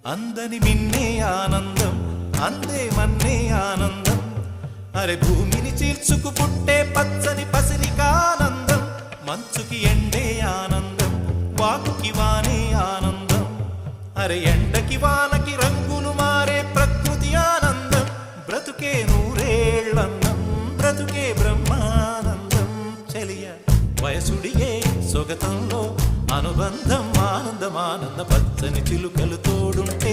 అందని మిన్నే ఆనందం అందే మన్నే ఆనందం అరే భూమిని చీల్చుకు పుట్టే పచ్చని పసిరికానందం మంచుకి ఎండే ఆనందం వాకుకి వానే ఆనందం అరే ఎండకి వానకి రంగులు మారే ప్రకృతి ఆనందం బ్రతుకే నూరేళ్ళన్నం బ్రతుకే బ్రహ్మానందం చెలియ వయసుడిగే సొగతంలో అనుబంధం ఆనందమానంద పచ్చని చిలుకలు తోడుంటే